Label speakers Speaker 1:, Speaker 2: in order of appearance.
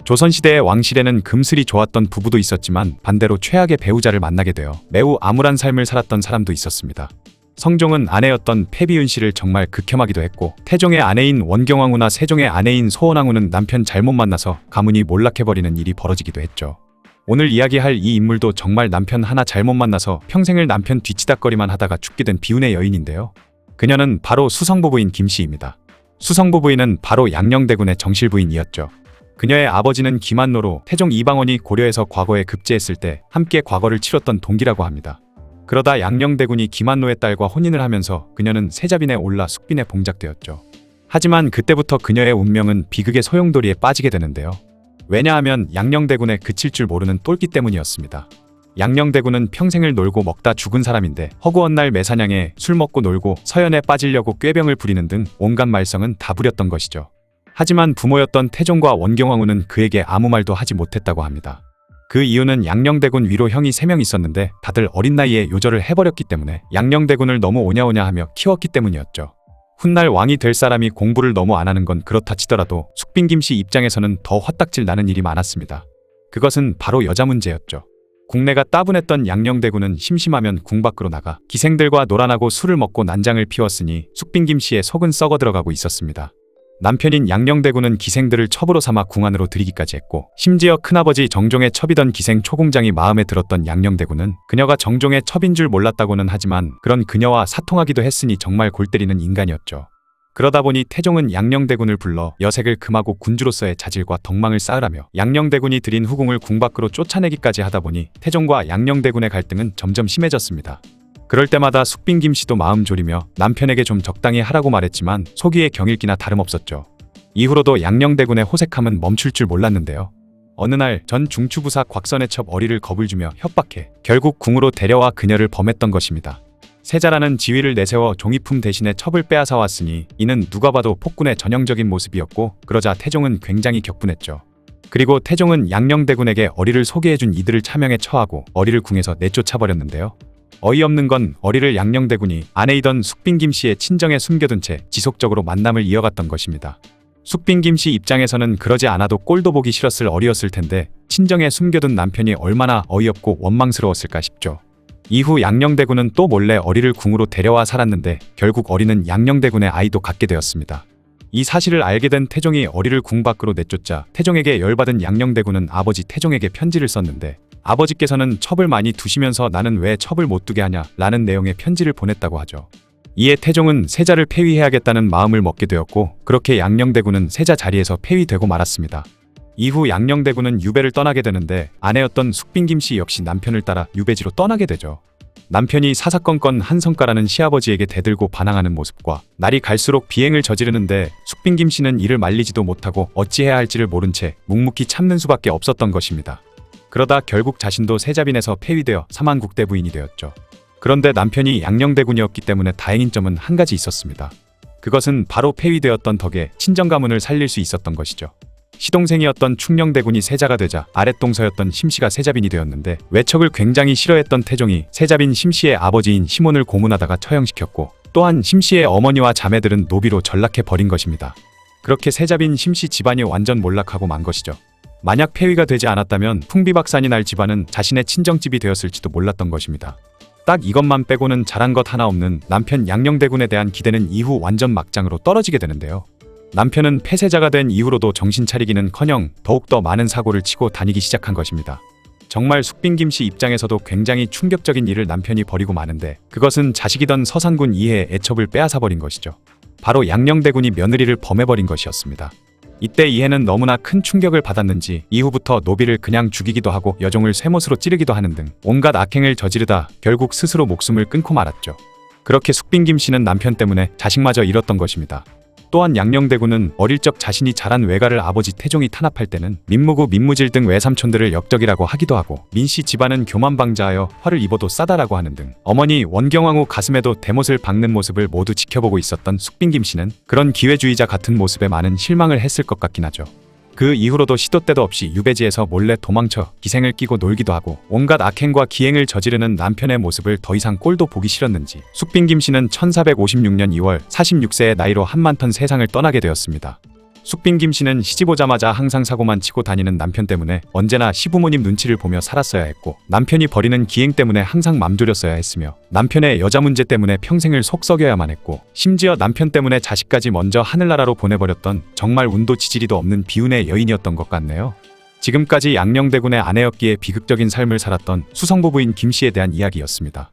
Speaker 1: 조선시대의 왕실에는 금슬이 좋았던 부부도 있었지만 반대로 최악의 배우자를 만나게 되어 매우 암울한 삶을 살았던 사람도 있었습니다. 성종은 아내였던 패비윤 씨를 정말 극혐하기도 했고, 태종의 아내인 원경왕후나 세종의 아내인 소원왕후는 남편 잘못 만나서 가문이 몰락해버리는 일이 벌어지기도 했죠. 오늘 이야기할 이 인물도 정말 남편 하나 잘못 만나서 평생을 남편 뒤치다꺼리만 하다가 죽게 된 비운의 여인인데요. 그녀는 바로 수성부부인 김씨입니다. 수성부부인은 바로 양녕대군의 정실부인이었죠. 그녀의 아버지는 김한노로 태종 이방원이 고려에서 과거에 급제했을 때 함께 과거를 치렀던 동기라고 합니다. 그러다 양녕대군이 김한노의 딸과 혼인을 하면서 그녀는 세자빈에 올라 숙빈에 봉작되었죠. 하지만 그때부터 그녀의 운명은 비극의 소용돌이에 빠지게 되는데요. 왜냐하면 양녕대군에 그칠 줄 모르는 똘끼 때문이었습니다. 양녕대군은 평생을 놀고 먹다 죽은 사람인데 허구한 날 매사냥에 술 먹고 놀고 서연에 빠지려고 꾀병을 부리는 등 온갖 말썽은 다 부렸던 것이죠. 하지만 부모였던 태종과 원경왕후는 그에게 아무 말도 하지 못했다고 합니다. 그 이유는 양녕대군 위로 형이 3명 있었는데 다들 어린 나이에 요절을 해버렸기 때문에 양녕대군을 너무 오냐오냐하며 키웠기 때문이었죠. 훗날 왕이 될 사람이 공부를 너무 안 하는 건 그렇다 치더라도 숙빈 김씨 입장에서는 더 화딱질 나는 일이 많았습니다. 그것은 바로 여자 문제였죠. 국내가 따분했던 양녕대군은 심심하면 궁 밖으로 나가 기생들과 놀아나고 술을 먹고 난장을 피웠으니 숙빈 김씨의 속은 썩어 들어가고 있었습니다. 남편인 양녕대군은 기생들을 첩으로 삼아 궁 안으로 들이기까지 했고, 심지어 큰아버지 정종의 첩이던 기생 초공장이 마음에 들었던 양녕대군은 그녀가 정종의 첩인 줄 몰랐다고는 하지만 그런 그녀와 사통하기도 했으니 정말 골 때리는 인간이었죠. 그러다 보니 태종은 양녕대군을 불러 여색을 금하고 군주로서의 자질과 덕망을 쌓으라며 양녕대군이 들인 후궁을 궁 밖으로 쫓아내기까지 하다 보니 태종과 양녕대군의 갈등은 점점 심해졌습니다. 그럴 때마다 숙빈 김씨도 마음 졸이며 남편에게 좀 적당히 하라고 말했지만 속이의 경일기나 다름없었죠. 이후로도 양녕대군의 호색함은 멈출 줄 몰랐는데요. 어느 날 전 중추부사 곽선의 첩 어리를 겁을 주며 협박해 결국 궁으로 데려와 그녀를 범했던 것입니다. 세자라는 지위를 내세워 종이품 대신에 첩을 빼앗아 왔으니 이는 누가 봐도 폭군의 전형적인 모습이었고, 그러자 태종은 굉장히 격분했죠. 그리고 태종은 양녕대군에게 어리를 소개해준 이들을 차명에 처하고 어리를 궁에서 내쫓아버렸는데요. 어이없는 건 어리를 양녕대군이 아내이던 숙빈 김씨의 친정에 숨겨둔 채 지속적으로 만남을 이어갔던 것입니다. 숙빈 김씨 입장에서는 그러지 않아도 꼴도 보기 싫었을 어리였을 텐데 친정에 숨겨둔 남편이 얼마나 어이없고 원망스러웠을까 싶죠. 이후 양녕대군은 또 몰래 어리를 궁으로 데려와 살았는데 결국 어리는 양녕대군의 아이도 갖게 되었습니다. 이 사실을 알게 된 태종이 어리를 궁 밖으로 내쫓자 태종에게 열받은 양녕대군은 아버지 태종에게 편지를 썼는데, 아버지께서는 첩을 많이 두시면서 나는 왜 첩을 못 두게 하냐 라는 내용의 편지를 보냈다고 하죠. 이에 태종은 세자를 폐위해야겠다는 마음을 먹게 되었고, 그렇게 양녕대군은 세자 자리에서 폐위되고 말았습니다. 이후 양녕대군은 유배를 떠나게 되는데 아내였던 숙빈 김씨 역시 남편을 따라 유배지로 떠나게 되죠. 남편이 사사건건 한성가라는 시아버지에게 대들고 반항하는 모습과 날이 갈수록 비행을 저지르는데 숙빈 김씨는 이를 말리지도 못하고 어찌해야 할지를 모른 채 묵묵히 참는 수밖에 없었던 것입니다. 그러다 결국 자신도 세자빈에서 폐위되어 사만국대 부인이 되었죠. 그런데 남편이 양녕대군이었기 때문에 다행인 점은 한 가지 있었습니다. 그것은 바로 폐위되었던 덕에 친정가문을 살릴 수 있었던 것이죠. 시동생이었던 충녕대군이 세자가 되자 아랫동서였던 심씨가 세자빈이 되었는데, 외척을 굉장히 싫어했던 태종이 세자빈 심씨의 아버지인 시몬을 고문하다가 처형시켰고, 또한 심씨의 어머니와 자매들은 노비로 전락해 버린 것입니다. 그렇게 세자빈 심씨 집안이 완전 몰락하고 만 것이죠. 만약 폐위가 되지 않았다면 풍비박산이 날 집안은 자신의 친정집이 되었을지도 몰랐던 것입니다. 딱 이것만 빼고는 잘한 것 하나 없는 남편 양녕대군에 대한 기대는 이후 완전 막장으로 떨어지게 되는데요. 남편은 폐세자가 된 이후로도 정신 차리기는커녕 더욱더 많은 사고를 치고 다니기 시작한 것입니다. 정말 숙빈 김씨 입장에서도 굉장히 충격적인 일을 남편이 벌이고 마는데, 그것은 자식이던 서산군 이해의 애첩을 빼앗아버린 것이죠. 바로 양녕대군이 며느리를 범해버린 것이었습니다. 이때 이해는 너무나 큰 충격을 받았는지 이후부터 노비를 그냥 죽이기도 하고 여종을 쇠못으로 찌르기도 하는 등 온갖 악행을 저지르다 결국 스스로 목숨을 끊고 말았죠. 그렇게 숙빈 김씨는 남편 때문에 자식마저 잃었던 것입니다. 또한 양녕대군은 어릴 적 자신이 자란 외가를 아버지 태종이 탄압할 때는 민무구, 민무질 등 외삼촌들을 역적이라고 하기도 하고, 민씨 집안은 교만방자하여 화를 입어도 싸다라고 하는 등 어머니 원경왕후 가슴에도 대못을 박는 모습을 모두 지켜보고 있었던 숙빈 김씨는 그런 기회주의자 같은 모습에 많은 실망을 했을 것 같긴 하죠. 그 이후로도 시도 때도 없이 유배지에서 몰래 도망쳐 기생을 끼고 놀기도 하고 온갖 악행과 기행을 저지르는 남편의 모습을 더 이상 꼴도 보기 싫었는지 숙빈 김씨는 1456년 2월 46세의 나이로 한만턴 세상을 떠나게 되었습니다. 숙빈 김 씨는 시집 오자마자 항상 사고만 치고 다니는 남편 때문에 언제나 시부모님 눈치를 보며 살았어야 했고, 남편이 벌이는 기행 때문에 항상 맘졸였어야 했으며, 남편의 여자 문제 때문에 평생을 속 썩여야만 했고, 심지어 남편 때문에 자식까지 먼저 하늘나라로 보내버렸던 정말 운도 지지리도 없는 비운의 여인이었던 것 같네요. 지금까지 양녕대군의 아내였기에 비극적인 삶을 살았던 수성부부인 김 씨에 대한 이야기였습니다.